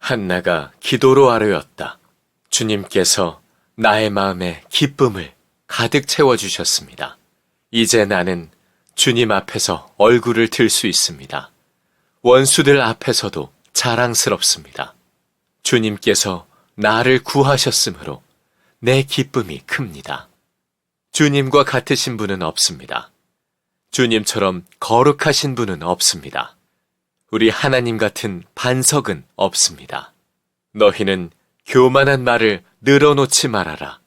한나가 기도로 아뢰었다. 주님께서 나의 마음에 기쁨을 가득 채워주셨습니다. 이제 나는 주님 앞에서 얼굴을 들 수 있습니다. 원수들 앞에서도 자랑스럽습니다. 주님께서 나를 구하셨으므로 내 기쁨이 큽니다. 주님과 같으신 분은 없습니다. 주님처럼 거룩하신 분은 없습니다. 우리 하나님 같은 반석은 없습니다. 너희는 교만한 말을 늘어놓지 말아라.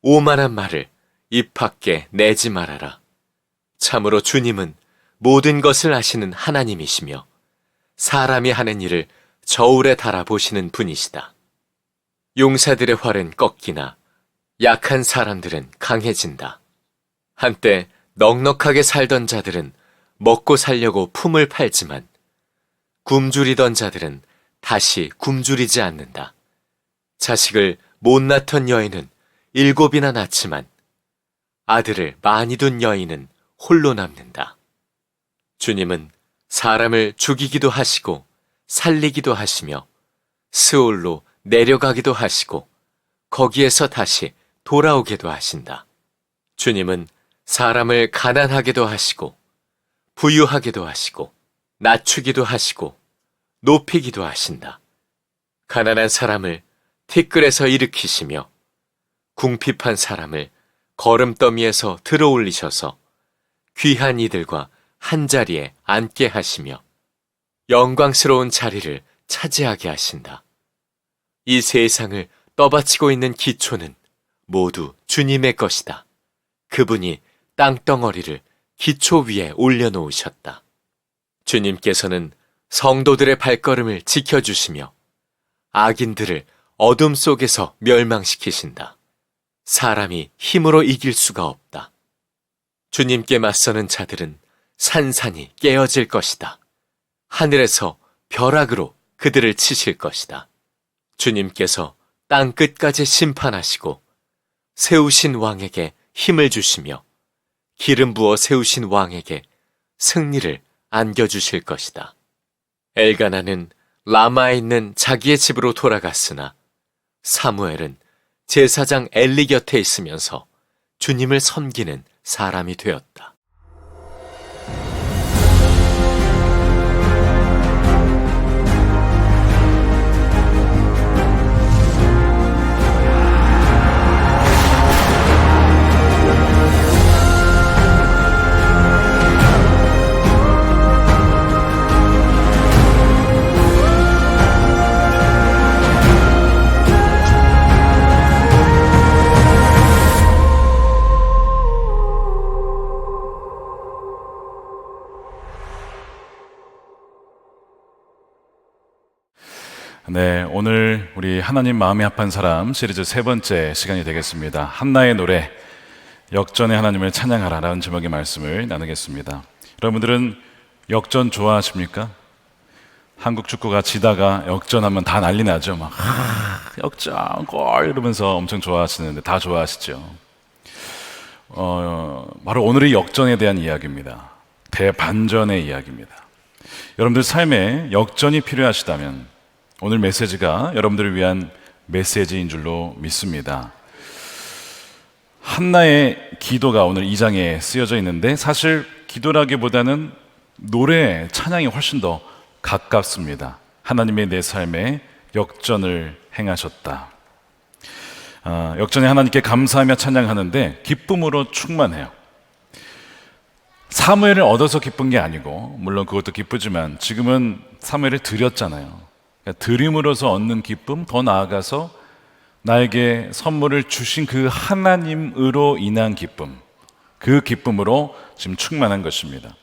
오만한 말을 입 밖에 내지 말아라. 참으로 주님은 모든 것을 아시는 하나님이시며 사람이 하는 일을 저울에 달아보시는 분이시다. 용사들의 활은 꺾이나 약한 사람들은 강해진다. 한때 넉넉하게 살던 자들은 먹고 살려고 품을 팔지만 굶주리던 자들은 다시 굶주리지 않는다. 자식을 못 낳던 여인은 7이나 낳지만 아들을 많이 둔 여인은 홀로 남는다. 주님은 사람을 죽이기도 하시고 살리기도 하시며 스올로 내려가기도 하시고 거기에서 다시 돌아오게도 하신다. 주님은 사람을 가난하게도 하시고 부유하게도 하시고 낮추기도 하시고 높이기도 하신다. 가난한 사람을 티끌에서 일으키시며 궁핍한 사람을 거름더미에서 들어올리셔서 귀한 이들과 한자리에 앉게 하시며 영광스러운 자리를 차지하게 하신다. 이 세상을 떠받치고 있는 기초는 모두 주님의 것이다. 그분이 땅덩어리를 기초 위에 올려놓으셨다. 주님께서는 성도들의 발걸음을 지켜주시며 악인들을 어둠 속에서 멸망시키신다. 사람이 힘으로 이길 수가 없다. 주님께 맞서는 자들은 산산이 깨어질 것이다. 하늘에서 벼락으로 그들을 치실 것이다. 주님께서 땅 끝까지 심판하시고 세우신 왕에게 힘을 주시며 기름 부어 세우신 왕에게 승리를 안겨주실 것이다. 엘가나는 라마에 있는 자기의 집으로 돌아갔으나 사무엘은 제사장 엘리 곁에 있으면서 주님을 섬기는 사람이 되었다. 네, 오늘 우리 하나님 마음이 합한 사람 시리즈 3번째 시간이 되겠습니다. 한나의 노래, 역전의 하나님을 찬양하라 라는 제목의 말씀을 나누겠습니다. 여러분들은 역전 좋아하십니까? 한국 축구가 지다가 역전하면 다 난리 나죠. 막 역전, 골 이러면서 엄청 좋아하시는데 다 좋아하시죠. 바로 오늘의 역전에 대한 이야기입니다. 대반전의 이야기입니다. 여러분들 삶에 역전이 필요하시다면 오늘 메시지가 여러분들을 위한 메시지인 줄로 믿습니다. 한나의 기도가 오늘 2장에 쓰여져 있는데 사실 기도라기보다는 노래, 찬양이 훨씬 더 가깝습니다. 하나님의 내 삶에 역전을 행하셨다. 역전의 하나님께 감사하며 찬양하는데 기쁨으로 충만해요. 사무엘을 얻어서 기쁜 게 아니고, 물론 그것도 기쁘지만 지금은 사무엘을 드렸잖아요. 드림으로서 얻는 기쁨, 더 나아가서 나에게 선물을 주신 그 하나님으로 인한 기쁨, 그 기쁨으로 지금 충만한 것입니다.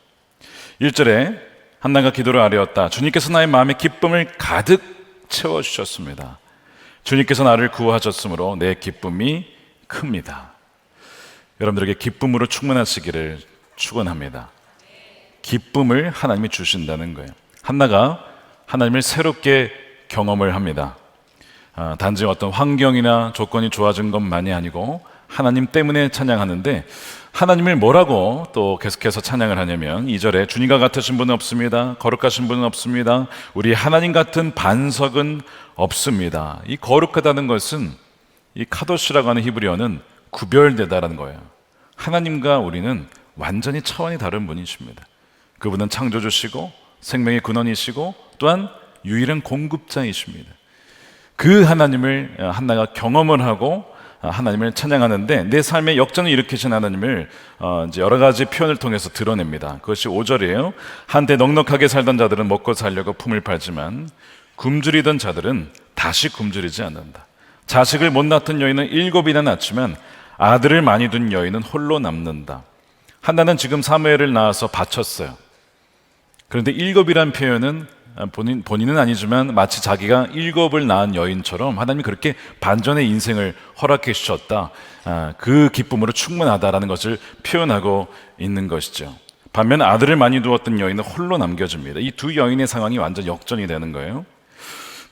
1절에 한나가 기도를 아뢰었다. 주님께서 나의 마음에 기쁨을 가득 채워주셨습니다. 주님께서 나를 구하셨으므로 내 기쁨이 큽니다. 여러분들에게 기쁨으로 충만하시기를 축원합니다. 기쁨을 하나님이 주신다는 거예요. 한나가 하나님을 새롭게 경험을 합니다. 단지 어떤 환경이나 조건이 좋아진 것만이 아니고 하나님 때문에 찬양하는데 하나님을 뭐라고 또 계속해서 찬양을 하냐면 2절에 주님과 같으신 분은 없습니다. 거룩하신 분은 없습니다. 우리 하나님 같은 반석은 없습니다. 이 거룩하다는 것은 이 카도시라고 하는 히브리어는 구별되다라는 거예요. 하나님과 우리는 완전히 차원이 다른 분이십니다. 그분은 창조주시고 생명의 근원이시고 또한 유일한 공급자이십니다. 그 하나님을 한나가 경험을 하고 하나님을 찬양하는데 내 삶의 역전을 일으키신 하나님을 이제 여러 가지 표현을 통해서 드러냅니다. 그것이 5절이에요. 한때 넉넉하게 살던 자들은 먹고 살려고 품을 팔지만 굶주리던 자들은 다시 굶주리지 않는다. 자식을 못 낳던 여인은 7이나 낳지만 아들을 많이 둔 여인은 홀로 남는다. 한나는 지금 사무엘을 낳아서 바쳤어요. 그런데 7이란 표현은 본인은 아니지만 마치 자기가 7을 낳은 여인처럼 하나님이 그렇게 반전의 인생을 허락해 주셨다. 그 기쁨으로 충분하다라는 것을 표현하고 있는 것이죠. 반면 아들을 많이 두었던 여인은 홀로 남겨집니다. 이 두 여인의 상황이 완전 역전이 되는 거예요.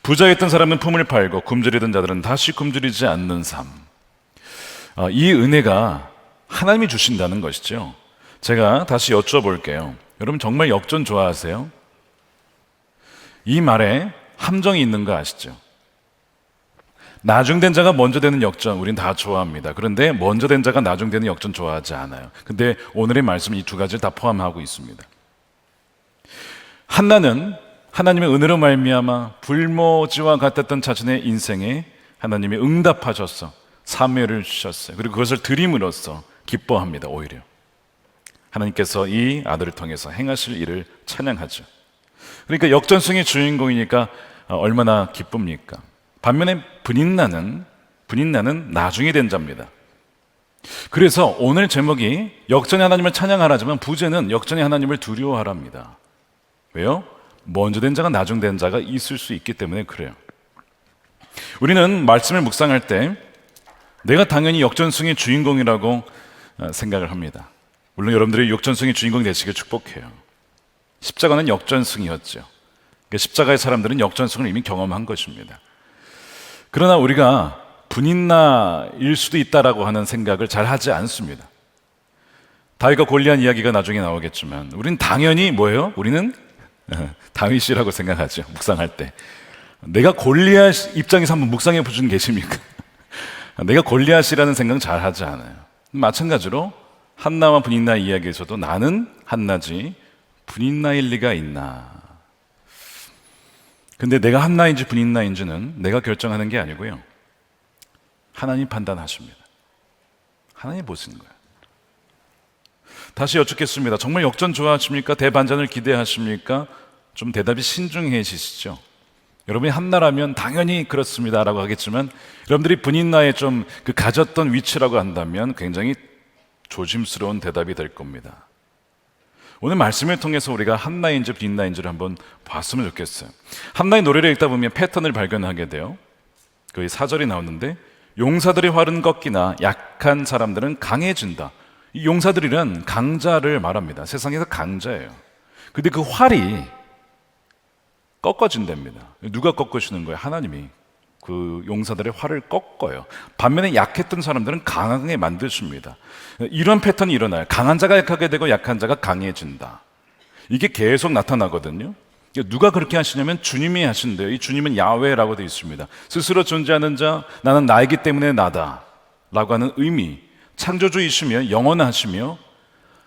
부자였던 사람은 품을 팔고 굶주리던 자들은 다시 굶주리지 않는 삶. 이 은혜가 하나님이 주신다는 것이죠. 제가 다시 여쭤볼게요. 여러분 정말 역전 좋아하세요? 이 말에 함정이 있는 거 아시죠? 나중된 자가 먼저 되는 역전 우린 다 좋아합니다. 그런데 먼저 된 자가 나중되는 역전 좋아하지 않아요. 근데 오늘의 말씀은 이 두 가지를 다 포함하고 있습니다. 한나는 하나님의 은혜로 말미암아 불모지와 같았던 자신의 인생에 하나님이 응답하셔서 사무엘을 주셨어요. 그리고 그것을 드림으로써 기뻐합니다. 오히려 하나님께서 이 아들을 통해서 행하실 일을 찬양하죠. 그러니까 역전승의 주인공이니까 얼마나 기쁩니까? 반면에 분인나는 나중에 된 자입니다. 그래서 오늘 제목이 역전의 하나님을 찬양하라지만 부제는 역전의 하나님을 두려워하랍니다. 왜요? 먼저 된 자가 나중 된 자가 있을 수 있기 때문에 그래요. 우리는 말씀을 묵상할 때 내가 당연히 역전승의 주인공이라고 생각을 합니다. 물론 여러분들이 역전승의 주인공이 되시길 축복해요. 십자가는 역전승이었죠. 그러니까 십자가의 사람들은 역전승을 이미 경험한 것입니다. 그러나 우리가 분인나일 수도 있다라고 하는 생각을 잘 하지 않습니다. 다윗과 골리앗 이야기가 나중에 나오겠지만 우리는 당연히 뭐예요? 우리는 다윗이라고 생각하죠. 묵상할 때 내가 골리앗 입장에서 한번 묵상해 보시는 계십니까? 내가 골리앗이라는 생각은 잘 하지 않아요. 마찬가지로 한나와 분인나 이야기에서도 나는 한나지 분인나일 리가 있나? 근데 내가 한나인지 분인나인지는 내가 결정하는 게 아니고요. 하나님 판단하십니다. 하나님 보시는 거예요. 다시 여쭙겠습니다. 정말 역전 좋아하십니까? 대반전을 기대하십니까? 좀 대답이 신중해지시죠? 여러분이 한나라면 당연히 그렇습니다라고 하겠지만 여러분들이 분인나에 좀 그 가졌던 위치라고 한다면 굉장히 조심스러운 대답이 될 겁니다. 오늘 말씀을 통해서 우리가 한나인지 분인나인지를 한번 봤으면 좋겠어요. 한나의 노래를 읽다 보면 패턴을 발견하게 돼요. 거기 4절이 나오는데 용사들의 활은 꺾이나 약한 사람들은 강해진다. 이 용사들이란 강자를 말합니다. 세상에서 강자예요. 근데 그 활이 꺾어진답니다. 누가 꺾으시는 거예요? 하나님이 그 용사들의 활을 꺾어요. 반면에 약했던 사람들은 강하게 만드십니다. 이런 패턴이 일어나요. 강한 자가 약하게 되고 약한 자가 강해진다. 이게 계속 나타나거든요. 누가 그렇게 하시냐면 주님이 하신대요. 이 주님은 야훼라고 되어 있습니다. 스스로 존재하는 자, 나는 나이기 때문에 나다 라고 하는 의미, 창조주이시며 영원하시며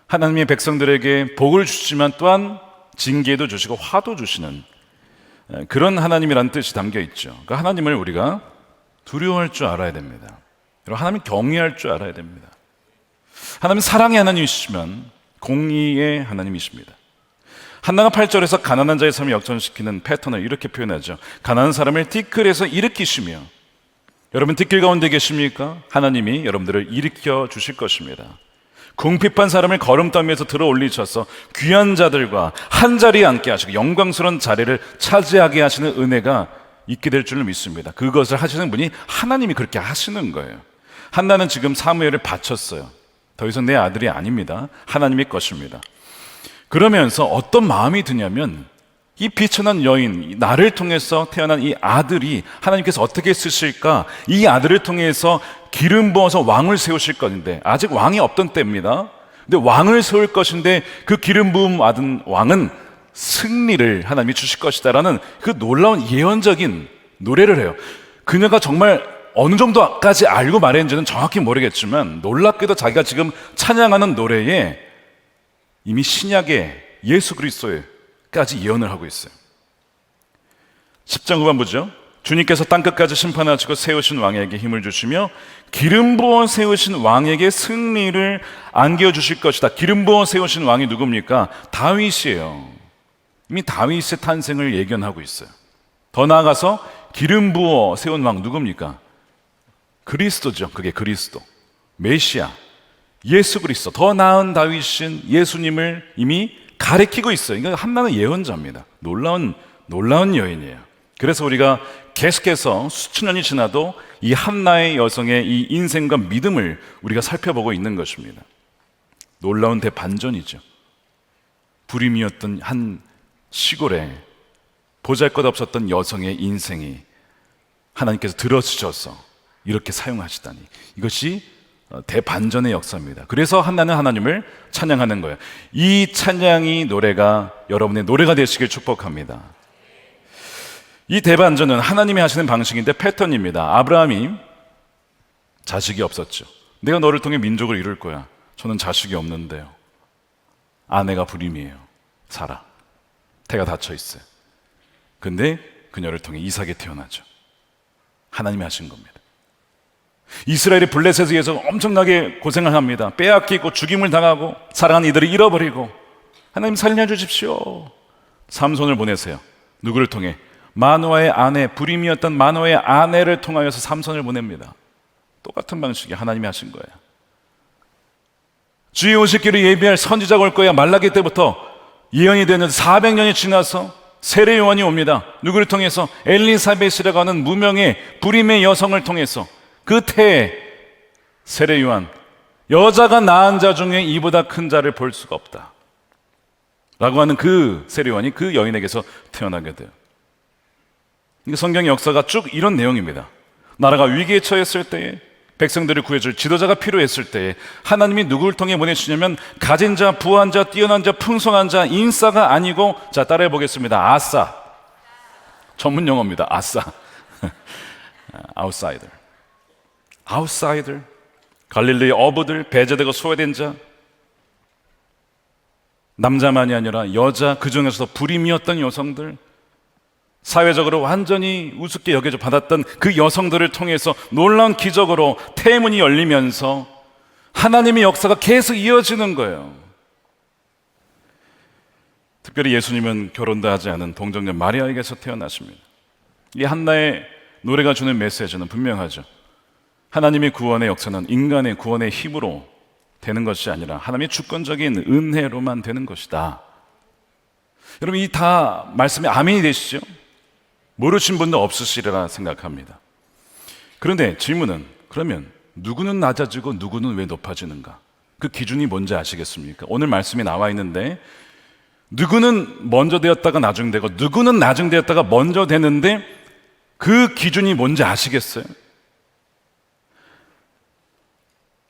하나님의 백성들에게 복을 주시지만 또한 징계도 주시고 화도 주시는 그런 하나님이라는 뜻이 담겨 있죠. 그러니까 하나님을 우리가 두려워할 줄 알아야 됩니다. 그리고 하나님 경외할 줄 알아야 됩니다. 하나님은 사랑의 하나님이시면 공의의 하나님이십니다. 한나가 8절에서 가난한 자의 삶을 역전시키는 패턴을 이렇게 표현하죠. 가난한 사람을 티끌에서 일으키시며, 여러분 티끌 가운데 계십니까? 하나님이 여러분들을 일으켜 주실 것입니다. 궁핍한 사람을 걸음더미에서 들어 올리셔서 귀한 자들과 한자리에 앉게 하시고 영광스러운 자리를 차지하게 하시는 은혜가 있게 될 줄을 믿습니다. 그것을 하시는 분이 하나님이 그렇게 하시는 거예요. 한나는 지금 사무엘을 바쳤어요. 더 이상 내 아들이 아닙니다. 하나님의 것입니다. 그러면서 어떤 마음이 드냐면 이 비천한 여인, 나를 통해서 태어난 이 아들이 하나님께서 어떻게 쓰실까? 이 아들을 통해서 기름 부어서 왕을 세우실 것인데, 아직 왕이 없던 때입니다. 근데 왕을 세울 것인데 그 기름 부음 받은 왕은 승리를 하나님이 주실 것이다라는 그 놀라운 예언적인 노래를 해요. 그녀가 정말 어느 정도까지 알고 말했는지는 정확히 모르겠지만, 놀랍게도 자기가 지금 찬양하는 노래에 이미 신약의 예수 그리스도에까지 예언을 하고 있어요. 10장 후반부죠. 주님께서 땅끝까지 심판하시고 세우신 왕에게 힘을 주시며 기름 부어 세우신 왕에게 승리를 안겨주실 것이다. 기름 부어 세우신 왕이 누굽니까? 다윗이에요. 이미 다윗의 탄생을 예견하고 있어요. 더 나아가서 기름 부어 세운 왕 누굽니까? 그리스도죠. 그게 그리스도, 메시아, 예수 그리스도, 더 나은 다윗인 예수님을 이미 가리키고 있어요. 이건 한나는 예언자입니다. 놀라운 여인이에요. 그래서 우리가 계속해서 수천 년이 지나도 이 한나의 여성의 이 인생과 믿음을 우리가 살펴보고 있는 것입니다. 놀라운 대반전이죠. 불임이었던 한 시골에 보잘것없었던 여성의 인생이 하나님께서 들어주셔서 이렇게 사용하시다니, 이것이 대반전의 역사입니다. 그래서 한나는 하나님을 찬양하는 거예요. 이 찬양이 노래가 여러분의 노래가 되시길 축복합니다. 이 대반전은 하나님이 하시는 방식인데 패턴입니다. 아브라함이 자식이 없었죠. 내가 너를 통해 민족을 이룰 거야. 저는 자식이 없는데요. 아내가 불임이에요. 사라. 태가 닫혀 있어요. 근데 그녀를 통해 이삭이 태어나죠. 하나님이 하신 겁니다. 이스라엘이 블레셋에 의해서 엄청나게 고생을 합니다. 빼앗기고 죽임을 당하고 사랑하는 이들을 잃어버리고, 하나님 살려주십시오. 삼손을 보내세요. 누구를 통해? 마노아의 아내, 불임이었던 마노아의 아내를 통하여서 삼손을 보냅니다. 똑같은 방식이 하나님이 하신 거예요. 주의 오실 길을 예비할 선지자가 올 거야. 말라기 때부터 예언이 되는데 400년이 지나서 세례 요한이 옵니다. 누구를 통해서? 엘리사벳이라고 하는 무명의 불임의 여성을 통해서. 그 태에 세례 요한, 여자가 낳은 자 중에 이보다 큰 자를 볼 수가 없다 라고 하는 그 세례 요한이 그 여인에게서 태어나게 돼요. 성경의 역사가 쭉 이런 내용입니다. 나라가 위기에 처했을 때에, 백성들을 구해줄 지도자가 필요했을 때에 하나님이 누구를 통해 보내시냐면 가진 자, 부한 자, 뛰어난 자, 풍성한 자, 인싸가 아니고, 자 따라해 보겠습니다. 아싸. 전문 용어입니다. 아싸. 아웃사이더. 아웃사이더. 갈릴리의 어부들, 배제되고 소외된 자, 남자만이 아니라 여자, 그 중에서도 불임이었던 여성들, 사회적으로 완전히 우습게 여겨져 받았던 그 여성들을 통해서 놀라운 기적으로 태문이 열리면서 하나님의 역사가 계속 이어지는 거예요. 특별히 예수님은 결혼도 하지 않은 동정녀 마리아에게서 태어나십니다. 이 한나의 노래가 주는 메시지는 분명하죠. 하나님의 구원의 역사는 인간의 구원의 힘으로 되는 것이 아니라 하나님의 주권적인 은혜로만 되는 것이다. 여러분, 이 다 말씀이 아멘이 되시죠? 모르신 분도 없으시리라 생각합니다. 그런데 질문은, 그러면 누구는 낮아지고 누구는 왜 높아지는가? 그 기준이 뭔지 아시겠습니까? 오늘 말씀이 나와 있는데 누구는 먼저 되었다가 나중되고 누구는 나중되었다가 먼저 되는데 그 기준이 뭔지 아시겠어요?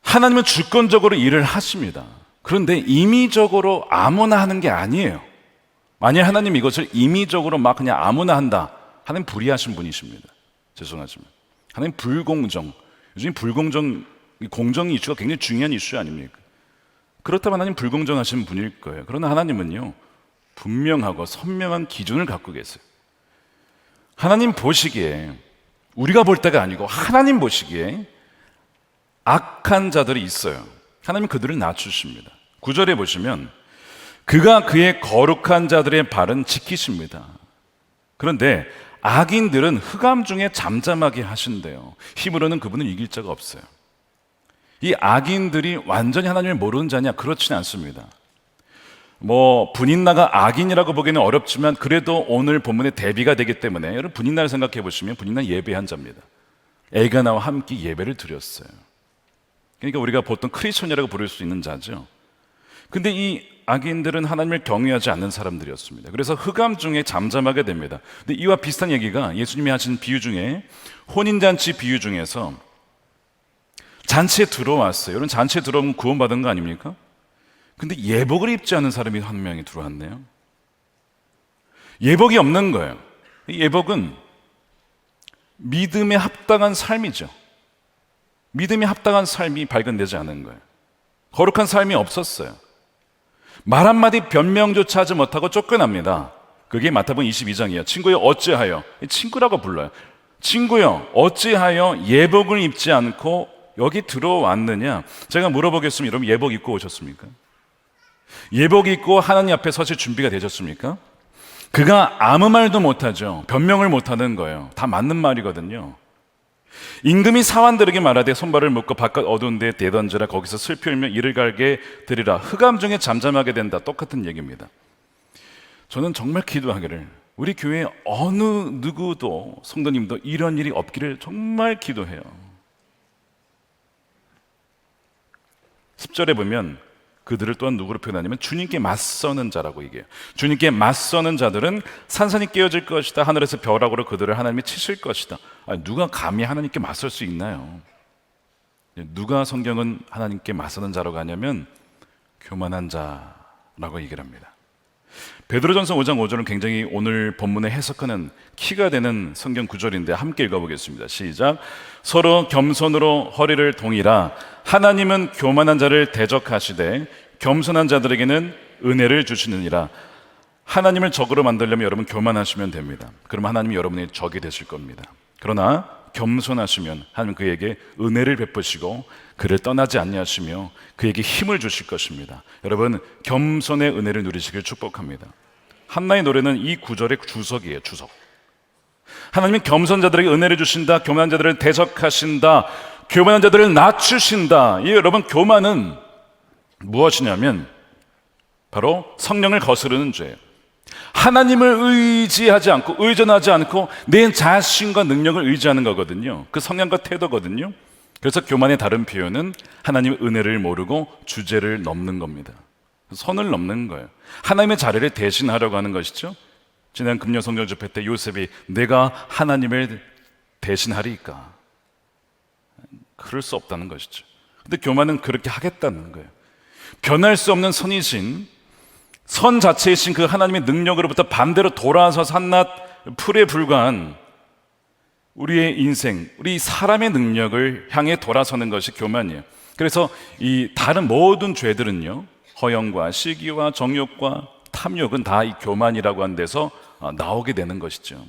하나님은 주권적으로 일을 하십니다. 그런데 임의적으로 아무나 하는 게 아니에요. 만약 하나님 이것을 임의적으로 막 그냥 아무나 한다, 하나님 불의하신 분이십니다. 죄송하지만 하나님 불공정, 요즘 공정 이슈가 굉장히 중요한 이슈 아닙니까? 그렇다면 하나님 불공정하신 분일 거예요. 그러나 하나님은요, 분명하고 선명한 기준을 갖고 계세요. 하나님 보시기에, 우리가 볼 때가 아니고 하나님 보시기에 악한 자들이 있어요. 하나님 그들을 낮추십니다. 9절에 보시면 그가 그의 거룩한 자들의 발은 지키십니다. 그런데 악인들은 흑암 중에 잠잠하게 하신대요. 힘으로는 그분을 이길 자가 없어요. 이 악인들이 완전히 하나님을 모르는 자냐? 그렇지는 않습니다. 분인나가 악인이라고 보기는 어렵지만 그래도 오늘 본문의 대비가 되기 때문에, 여러분 분인나를 생각해 보시면 분인나 예배한 자입니다. 엘가나와 함께 예배를 드렸어요. 그러니까 우리가 보통 크리스천이라고 부를 수 있는 자죠. 근데 이 악인들은 하나님을 경외하지 않는 사람들이었습니다. 그래서 흑암 중에 잠잠하게 됩니다. 근데 이와 비슷한 얘기가 예수님이 하신 비유 중에, 혼인잔치 비유 중에서 잔치에 들어왔어요. 여러분, 잔치에 들어오면 구원받은 거 아닙니까? 근데 예복을 입지 않은 사람이 한 명이 들어왔네요. 예복이 없는 거예요. 예복은 믿음에 합당한 삶이죠. 믿음에 합당한 삶이 발견되지 않은 거예요. 거룩한 삶이 없었어요. 말 한마디 변명조차 하지 못하고 쫓겨납니다. 그게 마태복음 22장이에요. 친구여 어찌하여, 친구라고 불러요. 친구여 어찌하여 예복을 입지 않고 여기 들어왔느냐? 제가 물어보겠습니다. 여러분, 예복 입고 오셨습니까? 예복 입고 하나님 앞에 서실 준비가 되셨습니까? 그가 아무 말도 못하죠. 변명을 못하는 거예요. 다 맞는 말이거든요. 임금이 사환들에게 말하되 손발을 묶고 바깥 어두운 데에 내던지라. 거기서 슬피 울며 이를 갈게 되리라. 흑암 중에 잠잠하게 된다. 똑같은 얘기입니다. 저는 정말 기도하기를 우리 교회 어느 누구도 성도님도 이런 일이 없기를 정말 기도해요. 10절에 보면 그들을 또한 누구로 표현하냐면 주님께 맞서는 자라고 얘기해요. 주님께 맞서는 자들은 산산이 깨어질 것이다. 하늘에서 벼락으로 그들을 하나님이 치실 것이다. 아니, 누가 감히 하나님께 맞설 수 있나요? 누가 성경은 하나님께 맞서는 자라고 하냐면 교만한 자라고 얘기를 합니다. 베드로전서 5장 5절은 굉장히 오늘 본문에 해석하는 키가 되는 성경 구절인데 함께 읽어보겠습니다. 시작. 서로 겸손으로 허리를 동이라. 하나님은 교만한 자를 대적하시되 겸손한 자들에게는 은혜를 주시느니라. 하나님을 적으로 만들려면 여러분 교만하시면 됩니다. 그럼 하나님이 여러분의 적이 되실 겁니다. 그러나 겸손하시면 하나님 그에게 은혜를 베푸시고 그를 떠나지 아니하시며 그에게 힘을 주실 것입니다. 여러분, 겸손의 은혜를 누리시길 축복합니다. 한나의 노래는 이 구절의 주석이에요. 주석. 하나님은 겸손자들에게 은혜를 주신다. 교만한 자들을 대적하신다. 교만한 자들을 낮추신다. 이 여러분, 교만은 무엇이냐면 바로 성령을 거스르는 죄예요. 하나님을 의지하지 않고 의존하지 않고 내 자신과 능력을 의지하는 거거든요. 그 성향과 태도거든요. 그래서 교만의 다른 표현은 하나님의 은혜를 모르고 주제를 넘는 겁니다. 선을 넘는 거예요. 하나님의 자리를 대신하려고 하는 것이죠. 지난 금요 성경 집회 때 요셉이 내가 하나님을 대신하리까? 그럴 수 없다는 것이죠. 근데 교만은 그렇게 하겠다는 거예요. 변할 수 없는 선이신 선 자체이신 그 하나님의 능력으로부터 반대로 돌아서 산낫 풀에 불과한 우리의 인생, 우리 사람의 능력을 향해 돌아서는 것이 교만이에요. 그래서 이 다른 모든 죄들은요, 허영과 시기와 정욕과 탐욕은 다 이 교만이라고 하는 데서 나오게 되는 것이죠.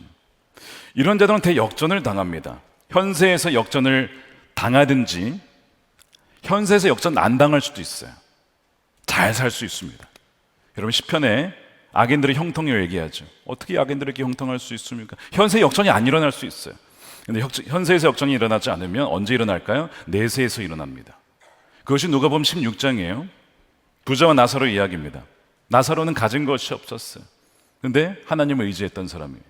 이런 자들은 대역전을 당합니다. 현세에서 역전을 당하든지 현세에서 역전 안 당할 수도 있어요. 잘 살 수 있습니다. 여러분, 시편에 악인들의 형통을 얘기하죠. 어떻게 악인들에게 형통할 수 있습니까? 현세 역전이 안 일어날 수 있어요. 근데 현세에서 역전이 일어나지 않으면 언제 일어날까요? 내세에서 일어납니다. 그것이 누가복음 16장이에요. 부자와 나사로 이야기입니다. 나사로는 가진 것이 없었어요. 근데 하나님을 의지했던 사람이에요.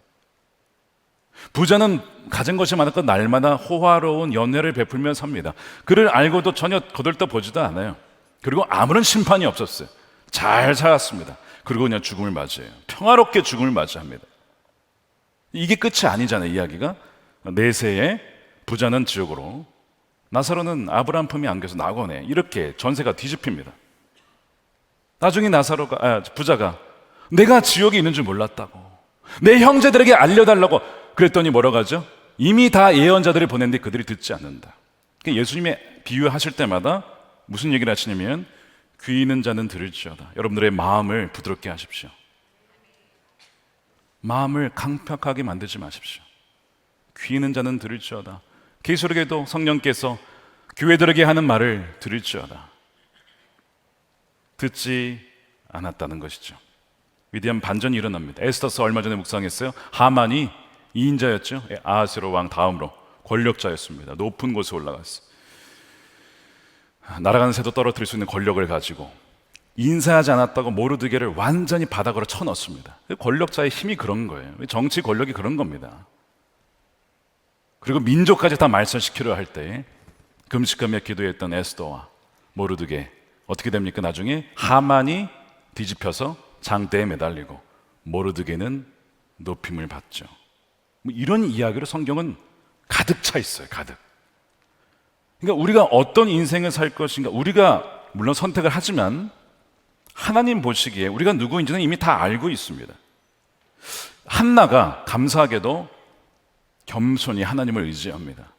부자는 가진 것이 많았고 날마다 호화로운 연회를 베풀며 삽니다. 그를 알고도 전혀 거들떠 보지도 않아요. 그리고 아무런 심판이 없었어요. 잘 살았습니다. 그리고 그냥 죽음을 맞이해요. 평화롭게 죽음을 맞이합니다. 이게 끝이 아니잖아요. 이야기가 내세에 부자는 지옥으로, 나사로는 아브라함 품에 안겨서 낙원에, 이렇게 전세가 뒤집힙니다. 나중에 부자가 내가 지옥에 있는 줄 몰랐다고, 내 형제들에게 알려달라고 그랬더니 뭐라고 하죠? 이미 다 예언자들이 보냈는데 그들이 듣지 않는다. 그러니까 예수님이 비유하실 때마다 무슨 얘기를 하시냐면 귀 있는 자는 들을지어다. 여러분들의 마음을 부드럽게 하십시오. 마음을 강팍하게 만들지 마십시오. 귀 있는 자는 들을지어다. 계시록에도 성령께서 교회들에게 하는 말을 들을지어다. 듣지 않았다는 것이죠. 위대한 반전이 일어납니다. 에스더서 얼마 전에 묵상했어요. 하만이 2인자였죠. 아하스로 왕 다음으로 권력자였습니다. 높은 곳에 올라갔어요. 날아가는 새도 떨어뜨릴 수 있는 권력을 가지고 인사하지 않았다고 모르드게를 완전히 바닥으로 쳐넣습니다. 권력자의 힘이 그런 거예요. 정치 권력이 그런 겁니다. 그리고 민족까지 다 말살시키려 할 때 금식하며 기도했던 에스더와 모르드게 어떻게 됩니까? 나중에 하만이 뒤집혀서 장대에 매달리고 모르드게는 높임을 받죠. 이런 이야기로 성경은 가득 차 있어요. 가득. 그러니까 우리가 어떤 인생을 살 것인가, 우리가 물론 선택을 하지만 하나님 보시기에 우리가 누구인지는 이미 다 알고 있습니다. 한나가 감사하게도 겸손히 하나님을 의지합니다.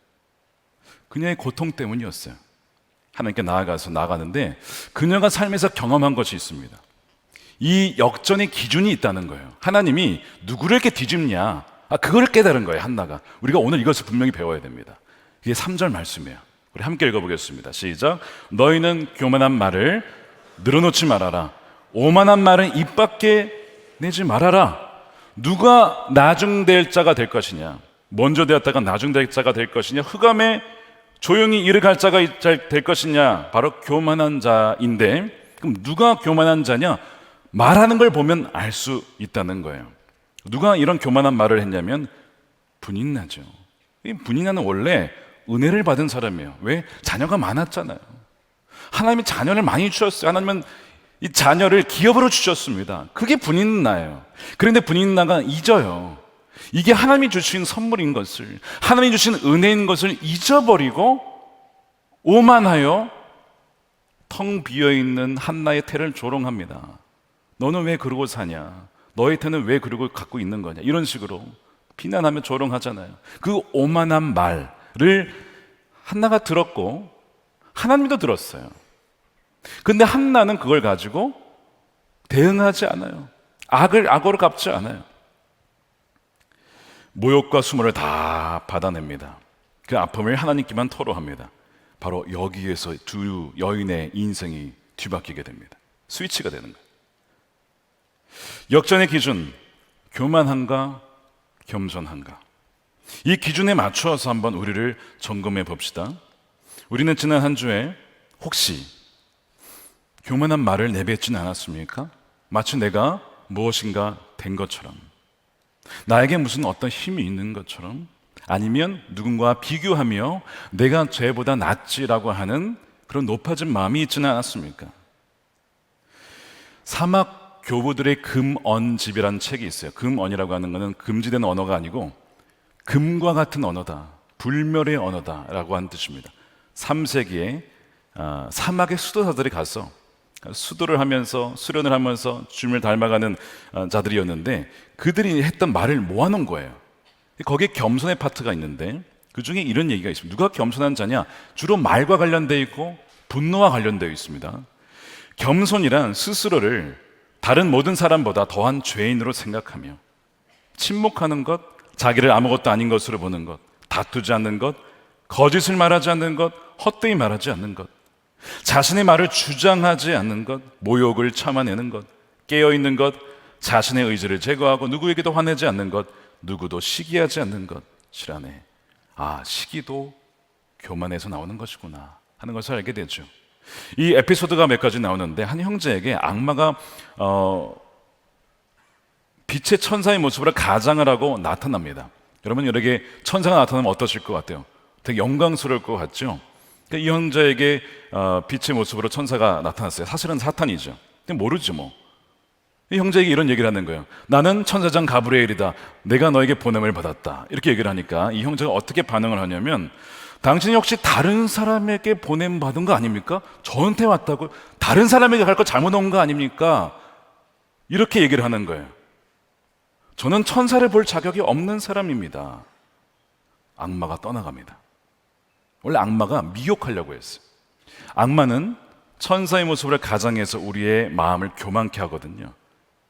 그녀의 고통 때문이었어요. 하나님께 나아가는데 그녀가 삶에서 경험한 것이 있습니다. 이 역전의 기준이 있다는 거예요. 하나님이 누구를 이렇게 뒤집냐, 그걸 깨달은 거예요. 한나가. 우리가 오늘 이것을 분명히 배워야 됩니다. 이게 3절 말씀이에요. 우리 함께 읽어보겠습니다. 시작. 너희는 교만한 말을 늘어놓지 말아라. 오만한 말은 입 밖에 내지 말아라. 누가 나중될 자가 될 것이냐, 먼저 되었다가 나중될 자가 될 것이냐, 흑암에 조용히 이르갈 자가 될 것이냐, 바로 교만한 자인데, 그럼 누가 교만한 자냐? 말하는 걸 보면 알 수 있다는 거예요. 누가 이런 교만한 말을 했냐면 분인나죠. 이 분인나는 원래 은혜를 받은 사람이에요. 왜? 자녀가 많았잖아요. 하나님이 자녀를 많이 주셨어요. 하나님은 이 자녀를 기업으로 주셨습니다. 그게 분인나예요. 그런데 분인나가 잊어요. 이게 하나님이 주신 선물인 것을, 하나님이 주신 은혜인 것을 잊어버리고 오만하여 텅 비어있는 한나의 태를 조롱합니다. 너는 왜 그러고 사냐? 너의 태는 왜 그러고 갖고 있는 거냐? 이런 식으로 비난하며 조롱하잖아요. 그 오만한 말을 한나가 들었고 하나님도 들었어요. 근데 한나는 그걸 가지고 대응하지 않아요. 악으로 갚지 않아요. 모욕과 수모를 다 받아냅니다. 그 아픔을 하나님께만 토로합니다. 바로 여기에서 두 여인의 인생이 뒤바뀌게 됩니다. 스위치가 되는 거예요. 역전의 기준, 교만한가 겸손한가, 이 기준에 맞추어서 한번 우리를 점검해 봅시다. 우리는 지난 한 주에 혹시 교만한 말을 내뱉지는 않았습니까? 마치 내가 무엇인가 된 것처럼, 나에게 무슨 어떤 힘이 있는 것처럼, 아니면 누군가와 비교하며 내가 쟤보다 낫지라고 하는 그런 높아진 마음이 있지는 않았습니까? 사막 교부들의 금언집이라는 책이 있어요. 금언이라고 하는 것은 금지된 언어가 아니고 금과 같은 언어다, 불멸의 언어다라고 하는 뜻입니다. 3세기에 사막의 수도사들이 가서 수도를 하면서 수련을 하면서 주님을 닮아가는 자들이었는데, 그들이 했던 말을 모아놓은 거예요. 거기에 겸손의 파트가 있는데 그 중에 이런 얘기가 있습니다. 누가 겸손한 자냐? 주로 말과 관련되어 있고 분노와 관련되어 있습니다. 겸손이란 스스로를 다른 모든 사람보다 더한 죄인으로 생각하며 침묵하는 것, 자기를 아무것도 아닌 것으로 보는 것, 다투지 않는 것, 거짓을 말하지 않는 것, 헛되이 말하지 않는 것, 자신의 말을 주장하지 않는 것, 모욕을 참아내는 것, 깨어있는 것, 자신의 의지를 제거하고 누구에게도 화내지 않는 것, 누구도 시기하지 않는 것이라네. 시기도 교만에서 나오는 것이구나 하는 것을 알게 되죠. 이 에피소드가 몇 가지 나오는데, 한 형제에게 악마가 빛의 천사의 모습으로 가장을 하고 나타납니다. 여러분, 여러에게 천사가 나타나면 어떠실 것 같아요? 되게 영광스러울 것 같죠? 이 형제에게 빛의 모습으로 천사가 나타났어요. 사실은 사탄이죠. 근데 모르죠 뭐. 이 형제에게 이런 얘기를 하는 거예요. 나는 천사장 가브리엘이다. 내가 너에게 보냄을 받았다. 이렇게 얘기를 하니까 이 형제가 어떻게 반응을 하냐면, 당신이 혹시 다른 사람에게 보냄 받은 거 아닙니까? 저한테 왔다고? 다른 사람에게 갈 거 잘못 온 거 아닙니까? 이렇게 얘기를 하는 거예요. 저는 천사를 볼 자격이 없는 사람입니다. 악마가 떠나갑니다. 원래 악마가 미혹하려고 했어요. 악마는 천사의 모습을 가장해서 우리의 마음을 교만케 하거든요.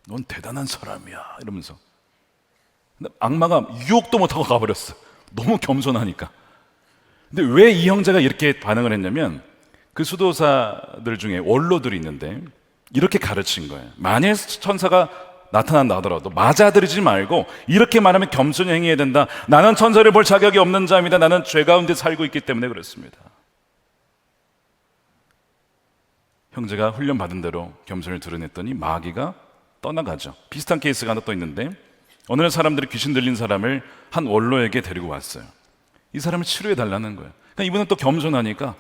넌 대단한 사람이야 이러면서. 근데 악마가 유혹도 못하고 가버렸어. 너무 겸손하니까. 근데 왜 이 형제가 이렇게 반응을 했냐면, 그 수도사들 중에 원로들이 있는데 이렇게 가르친 거예요. 만일 천사가 나타난다 하더라도 맞아들이지 말고 이렇게 말하면 겸손히 행해야 된다. 나는 천사를 볼 자격이 없는 자입니다. 나는 죄 가운데 살고 있기 때문에 그렇습니다. 형제가 훈련받은 대로 겸손을 드러냈더니 마귀가 떠나가죠. 비슷한 케이스가 하나 또 있는데, 어느 날 사람들이 귀신 들린 사람을 한 원로에게 데리고 왔어요. 이 사람을 치료해 달라는 거예요. 그러니까 이분은 또 겸손하니까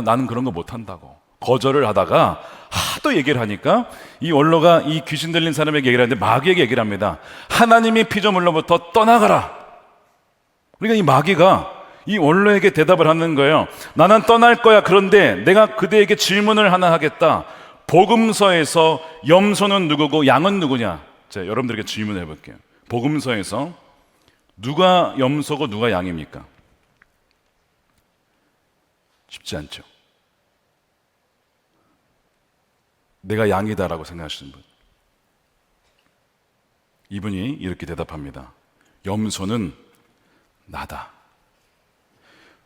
나는 그런 거 못한다고 거절을 하다가 하도 얘기를 하니까 이 원로가 이 귀신 들린 사람에게 얘기를 하는데 마귀에게 얘기를 합니다. 하나님의 피조물로부터 떠나가라. 그러니까 이 마귀가 이 원로에게 대답을 하는 거예요. 나는 떠날 거야. 그런데 내가 그대에게 질문을 하나 하겠다. 복음서에서 염소는 누구고 양은 누구냐? 제가 여러분들에게 질문해 볼게요. 복음서에서 누가 염소고 누가 양입니까? 쉽지 않죠. 내가 양이다라고 생각하시는 분. 이분이 이렇게 대답합니다. 염소는 나다.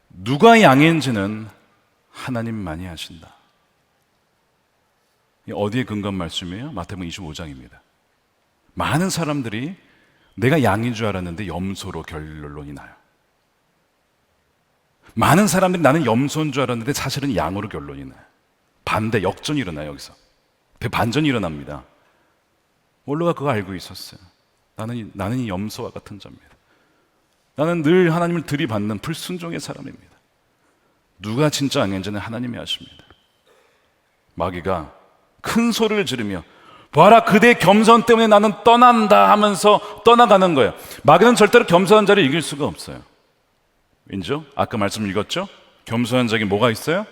누가 양인지는 하나님만이 아신다. 어디에 근거한 말씀이에요? 마태복음 25장입니다. 많은 사람들이 내가 양인 줄 알았는데 염소로 결론이 나요. 많은 사람들이 나는 염소인 줄 알았는데 사실은 양으로 결론이 나요. 반대, 역전이 일어나요. 여기서 대반전이 일어납니다. 원로가 그거 알고 있었어요. 나는 이 염소와 같은 자입니다. 나는 늘 하나님을 들이받는 불순종의 사람입니다. 누가 진짜 양인지는 하나님이 아십니다. 마귀가 큰 소리를 지르며 봐라, 그대의 겸손 때문에 나는 떠난다 하면서 떠나가는 거예요. 마귀는 절대로 겸손한 자를 이길 수가 없어요. 왠죠? 아까 말씀 읽었죠? 겸손한 자에게 뭐가 있어요?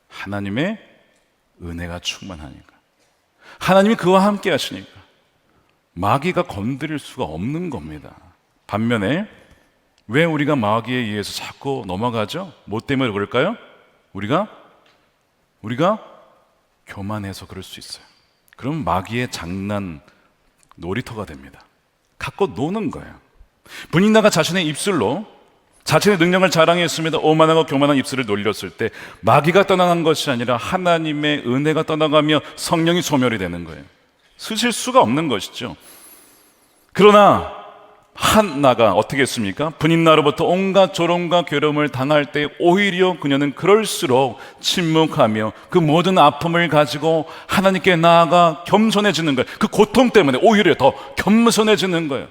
하나님의 은혜가 충만하니까, 하나님이 그와 함께 하시니까 마귀가 건드릴 수가 없는 겁니다. 반면에 왜 우리가 마귀에 의해서 자꾸 넘어가죠? 뭐 때문에 그럴까요? 우리가 교만해서 그럴 수 있어요. 그럼 마귀의 장난 놀이터가 됩니다. 갖고 노는 거예요. 분인나가 자신의 입술로 자신의 능력을 자랑했습니다. 오만하고 교만한 입술을 놀렸을 때 마귀가 떠나간 것이 아니라 하나님의 은혜가 떠나가며 성령이 소멸이 되는 거예요. 쓰실 수가 없는 것이죠. 그러나 한나가 어떻게 했습니까? 분인나로부터 온갖 조롱과 괴로움을 당할 때 오히려 그녀는 그럴수록 침묵하며 그 모든 아픔을 가지고 하나님께 나아가 겸손해지는 거예요. 그 고통 때문에 오히려 더 겸손해지는 거예요.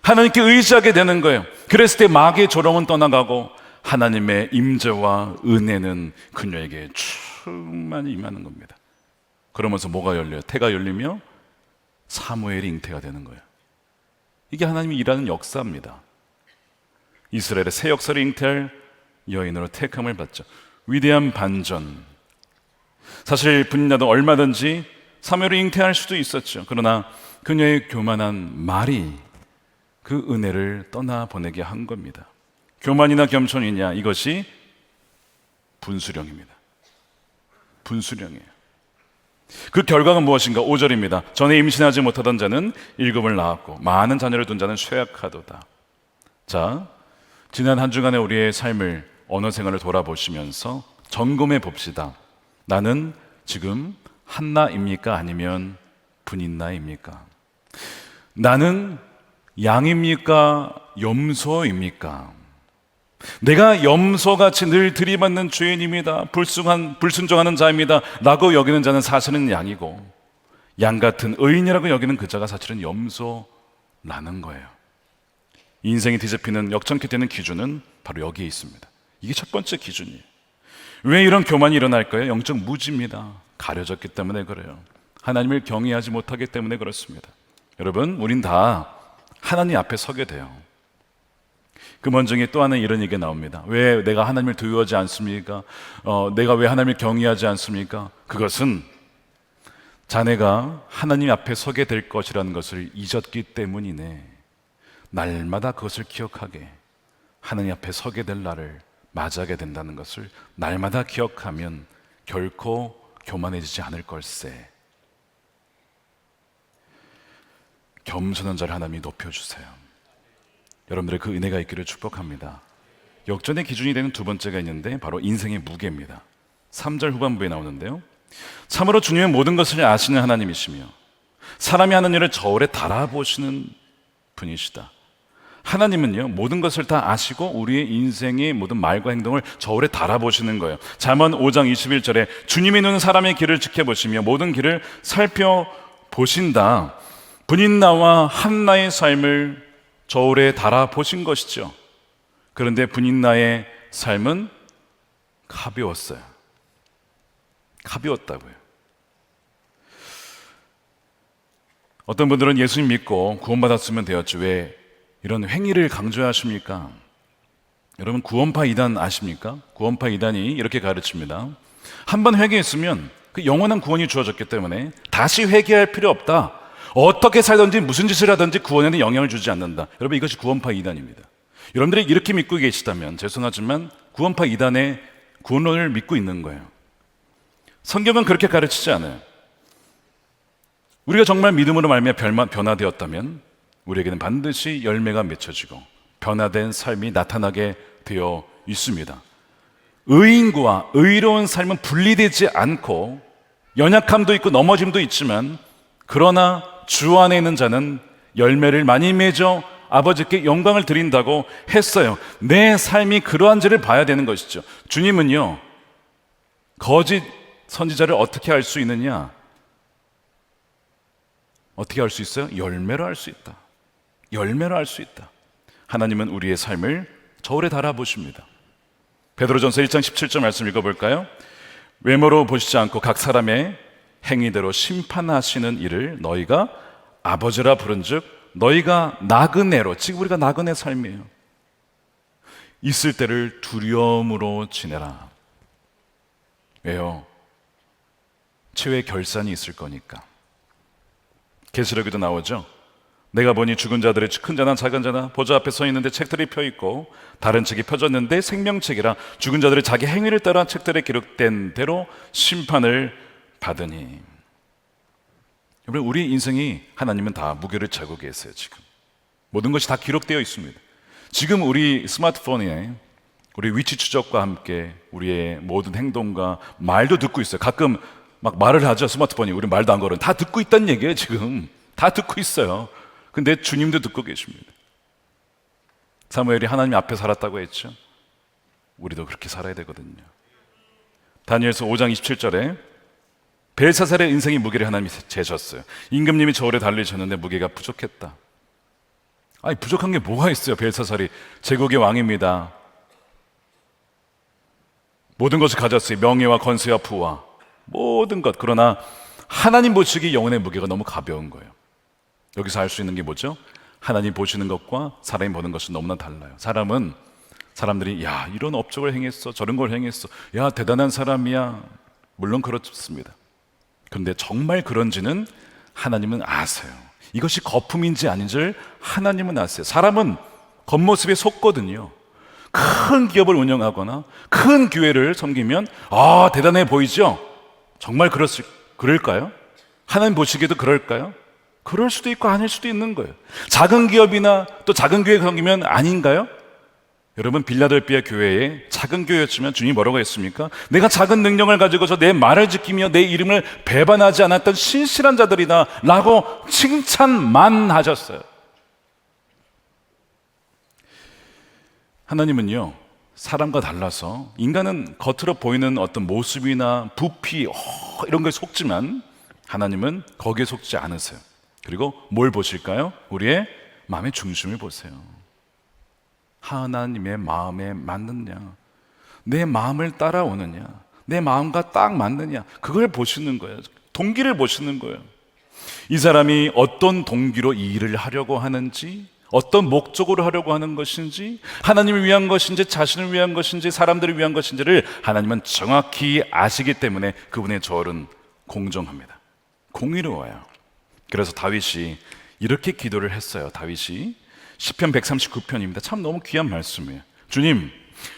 하나님께 의지하게 되는 거예요. 그랬을 때 마귀의 조롱은 떠나가고 하나님의 임재와 은혜는 그녀에게 충만히 임하는 겁니다. 그러면서 뭐가 열려요? 태가 열리며 사무엘이 잉태가 되는 거예요. 이게 하나님이 일하는 역사입니다. 이스라엘의 새 역사를 잉태할 여인으로 택함을 받죠. 위대한 반전. 사실 분인나도 얼마든지 사무엘을 잉태할 수도 있었죠. 그러나 그녀의 교만한 말이 그 은혜를 떠나보내게 한 겁니다. 교만이나 겸손이냐, 이것이 분수령입니다. 분수령이에요. 그 결과가 무엇인가? 5절입니다. 전에 임신하지 못하던 자는 7을 낳았고 많은 자녀를 둔 자는 쇠약하도다. 자, 지난 한 주간의 우리의 삶을, 언어 생활을 돌아보시면서 점검해 봅시다. 나는 지금 한나입니까? 아니면 분인나입니까? 나는 양입니까? 염소입니까? 내가 염소같이 늘 들이받는 죄인입니다. 불순종하는 자입니다 라고 여기는 자는 사실은 양이고, 양같은 의인이라고 여기는 그 자가 사실은 염소라는 거예요. 인생이 뒤집히는 역전케 되는 기준은 바로 여기에 있습니다. 이게 첫 번째 기준이에요. 왜 이런 교만이 일어날까요? 영적 무지입니다. 가려졌기 때문에 그래요. 하나님을 경외하지 못하기 때문에 그렇습니다. 여러분, 우린 다 하나님 앞에 서게 돼요. 금원 중에 또 하나 이런 얘기가 나옵니다. 왜 내가 하나님을 두려워하지 않습니까? 내가 왜 하나님을 경외하지 않습니까? 그것은 자네가 하나님 앞에 서게 될 것이라는 것을 잊었기 때문이네. 날마다 그것을 기억하게, 하나님 앞에 서게 될 날을 맞이하게 된다는 것을 날마다 기억하면 결코 교만해지지 않을 걸세. 겸손한 자를 하나님이 높여주세요. 여러분들의 그 은혜가 있기를 축복합니다. 역전의 기준이 되는 두 번째가 있는데 바로 인생의 무게입니다. 3절 후반부에 나오는데요, 참으로 주님의 모든 것을 아시는 하나님이시며 사람이 하는 일을 저울에 달아보시는 분이시다. 하나님은요, 모든 것을 다 아시고 우리의 인생의 모든 말과 행동을 저울에 달아보시는 거예요. 잠언 5장 21절에 주님의 눈은 사람의 길을 지켜보시며 모든 길을 살펴보신다. 분인나와 한나의 삶을 저울에 달아보신 것이죠. 그런데 분인나의 삶은 가벼웠어요. 가벼웠다고요. 어떤 분들은 예수님 믿고 구원받았으면 되었지 왜 이런 행위를 강조하십니까? 여러분 구원파 이단 아십니까? 구원파 이단이 이렇게 가르칩니다. 한 번 회개했으면 그 영원한 구원이 주어졌기 때문에 다시 회개할 필요 없다. 어떻게 살든지 무슨 짓을 하든지 구원에는 영향을 주지 않는다. 여러분 이것이 구원파 이단입니다. 여러분들이 이렇게 믿고 계시다면 죄송하지만 구원파 이단의 구원론을 믿고 있는 거예요. 성경은 그렇게 가르치지 않아요. 우리가 정말 믿음으로 말미암아 변화되었다면 우리에게는 반드시 열매가 맺혀지고 변화된 삶이 나타나게 되어 있습니다. 의인과 의로운 삶은 분리되지 않고 연약함도 있고 넘어짐도 있지만 그러나 주 안에 있는 자는 열매를 많이 맺어 아버지께 영광을 드린다고 했어요. 내 삶이 그러한지를 봐야 되는 것이죠. 주님은요, 거짓 선지자를 어떻게 알 수 있느냐? 어떻게 알 수 있어요? 열매로 알 수 있다. 열매로 알 수 있다. 하나님은 우리의 삶을 저울에 달아보십니다. 베드로전서 1장 17절 말씀 읽어볼까요? 외모로 보시지 않고 각 사람의 행위대로 심판하시는 이를 너희가 아버지라 부른즉 너희가 나그네로, 지금 우리가 나그네 삶이에요. 있을 때를 두려움으로 지내라. 왜요? 최후의 결산이 있을 거니까. 계시록에도 나오죠. 내가 보니 죽은 자들의 큰 자나 작은 자나 보좌 앞에 서 있는데 책들이 펴 있고 다른 책이 펴졌는데 생명책이라 죽은 자들의 자기 행위를 따라 책들에 기록된 대로 심판을 받으니. 여러분 우리 인생이 하나님은 다 무게를 재고 계세요. 지금 모든 것이 다 기록되어 있습니다. 지금 우리 스마트폰에 우리 위치 추적과 함께 우리의 모든 행동과 말도 듣고 있어요. 가끔 막 말을 하죠. 스마트폰이. 우리 말도 안 걸은 다 듣고 있다는 얘기예요. 지금 다 듣고 있어요. 근데 주님도 듣고 계십니다. 사무엘이 하나님 앞에 살았다고 했죠. 우리도 그렇게 살아야 되거든요. 다니엘서 5장 27절에 벨사살의 인생의 무게를 하나님이 재셨어요. 임금님이 저울에 달리셨는데 무게가 부족했다. 아니 부족한 게 뭐가 있어요? 벨사살이 제국의 왕입니다. 모든 것을 가졌어요. 명예와 권세와 부와 모든 것. 그러나 하나님 보시기 영혼의 무게가 너무 가벼운 거예요. 여기서 알 수 있는 게 뭐죠? 하나님 보시는 것과 사람이 보는 것은 너무나 달라요. 사람들이 야 이런 업적을 행했어, 저런 걸 행했어, 야 대단한 사람이야. 물론 그렇습니다. 그런데 정말 그런지는 하나님은 아세요. 이것이 거품인지 아닌지를 하나님은 아세요. 사람은 겉모습에 속거든요. 큰 기업을 운영하거나 큰 교회를 섬기면 아 대단해 보이죠? 정말 그럴까요? 하나님 보시기에도 그럴까요? 그럴 수도 있고 아닐 수도 있는 거예요. 작은 기업이나 또 작은 교회 섬기면 아닌가요? 여러분 빌라델피아 교회에 작은 교회였지만 주님이 뭐라고 했습니까? 내가 작은 능력을 가지고서 내 말을 지키며 내 이름을 배반하지 않았던 신실한 자들이다 라고 칭찬만 하셨어요. 하나님은요 사람과 달라서 인간은 겉으로 보이는 어떤 모습이나 부피 이런 거에 속지만 하나님은 거기에 속지 않으세요. 그리고 뭘 보실까요? 우리의 마음의 중심을 보세요. 하나님의 마음에 맞느냐, 내 마음을 따라오느냐, 내 마음과 딱 맞느냐, 그걸 보시는 거예요. 동기를 보시는 거예요. 이 사람이 어떤 동기로 이 일을 하려고 하는지, 어떤 목적으로 하려고 하는 것인지, 하나님을 위한 것인지 자신을 위한 것인지 사람들을 위한 것인지를 하나님은 정확히 아시기 때문에 그분의 저울은 공정합니다. 공의로워요. 그래서 다윗이 이렇게 기도를 했어요. 다윗이 시편 139편입니다. 참 너무 귀한 말씀이에요.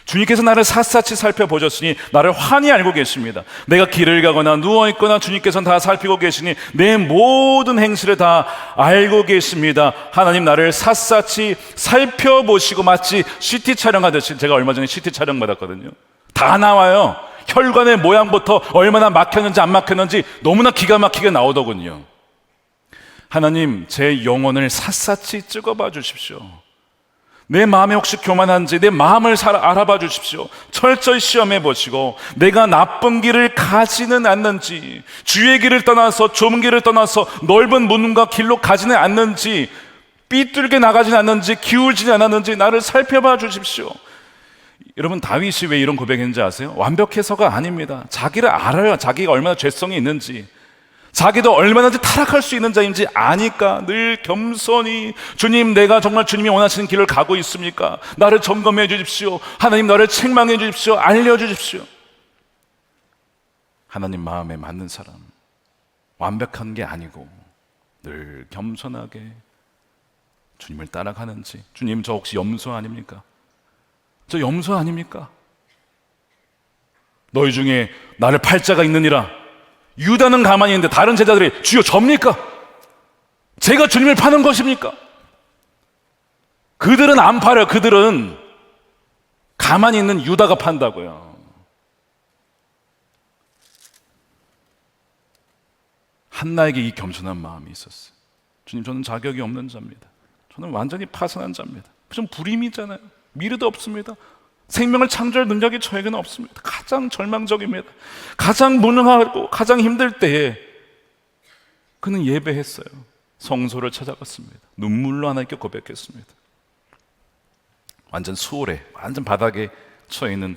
주님께서 나를 샅샅이 살펴보셨으니 나를 환히 알고 계십니다. 내가 길을 가거나 누워있거나 주님께서는 다 살피고 계시니 내 모든 행실을 다 알고 계십니다. 하나님 나를 샅샅이 살펴보시고 마치 CT 촬영하듯이, 제가 얼마 전에 CT 촬영 받았거든요. 다 나와요. 혈관의 모양부터 얼마나 막혔는지 안 막혔는지 너무나 기가 막히게 나오더군요. 하나님 제 영혼을 샅샅이 찍어봐 주십시오. 내 마음에 혹시 교만한지 내 마음을 알아봐 주십시오. 철저히 시험해 보시고 내가 나쁜 길을 가지는 않는지, 주의 길을 떠나서 좁은 길을 떠나서 넓은 문과 길로 가지는 않는지, 삐뚤게 나가지는 않는지, 기울지는 않았는지 나를 살펴봐 주십시오. 여러분 다윗이 왜 이런 고백했는지 아세요? 완벽해서가 아닙니다. 자기를 알아요. 자기가 얼마나 죄성이 있는지, 자기도 얼마든지 타락할 수 있는 자인지 아니까 늘 겸손히 주님, 내가 정말 주님이 원하시는 길을 가고 있습니까? 나를 점검해 주십시오. 하나님, 나를 책망해 주십시오. 알려주십시오. 하나님 마음에 맞는 사람, 완벽한 게 아니고 늘 겸손하게 주님을 따라가는지. 주님, 저 혹시 염소 아닙니까? 저 염소 아닙니까? 너희 중에 나를 팔 자가 있느니라. 유다는 가만히 있는데 다른 제자들이 주여 접니까? 제가 주님을 파는 것입니까? 그들은 안 팔아요. 그들은 가만히 있는 유다가 판다고요. 한나에게 이 겸손한 마음이 있었어요. 주님, 저는 자격이 없는 자입니다. 저는 완전히 파산한 자입니다. 좀 불임이잖아요. 미래도 없습니다. 생명을 창조할 능력이 저에게는 없습니다. 가장 절망적입니다. 가장 무능하고 가장 힘들 때에 그는 예배했어요. 성소를 찾아갔습니다. 눈물로 하나님께 고백했습니다. 완전 수월해, 완전 바닥에 처해 있는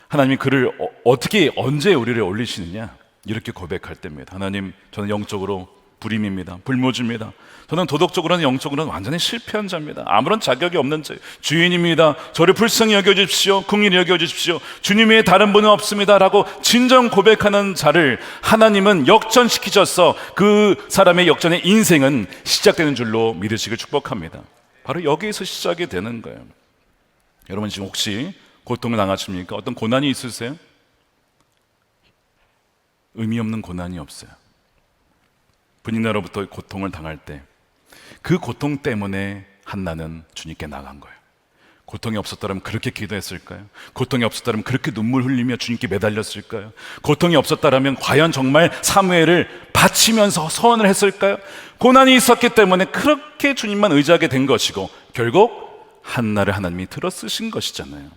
하나님이 그를 어떻게 언제 우리를 올리시느냐, 이렇게 고백할 때입니다. 하나님, 저는 영적으로 불임입니다. 불모지입니다. 저는 도덕적으로는 영적으로는 완전히 실패한 자입니다. 아무런 자격이 없는 자예요. 주인입니다. 저를 불쌍히 여겨주십시오. 긍휼히 여겨주십시오. 주님 외에 다른 분은 없습니다 라고 진정 고백하는 자를 하나님은 역전시키셔서 그 사람의 역전의 인생은 시작되는 줄로 믿으시길 축복합니다. 바로 여기에서 시작이 되는 거예요. 여러분, 지금 혹시 고통을 당하십니까? 어떤 고난이 있으세요? 의미 없는 고난이 없어요. 분인나로부터 고통을 당할 때 그 고통 때문에 한나는 주님께 나간 거예요. 고통이 없었다면 그렇게 기도했을까요? 고통이 없었다면 그렇게 눈물 흘리며 주님께 매달렸을까요? 고통이 없었다면 과연 정말 사무엘을 바치면서 서원을 했을까요? 고난이 있었기 때문에 그렇게 주님만 의지하게 된 것이고 결국 한나를 하나님이 들어 쓰신 것이잖아요.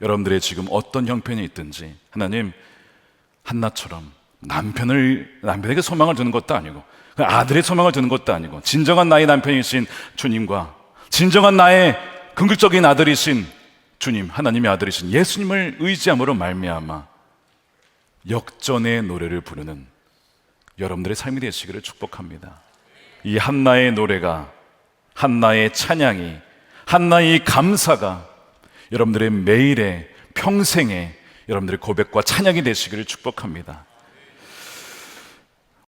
여러분들의 지금 어떤 형편이 있든지 하나님, 한나처럼 남편에게 소망을 두는 것도 아니고 아들의 소망을 두는 것도 아니고 진정한 나의 남편이신 주님과 진정한 나의 긍휼적인 아들이신 주님, 하나님의 아들이신 예수님을 의지함으로 말미암아 역전의 노래를 부르는 여러분들의 삶이 되시기를 축복합니다. 이 한나의 노래가, 한나의 찬양이, 한나의 감사가 여러분들의 매일의 평생에 여러분들의 고백과 찬양이 되시기를 축복합니다.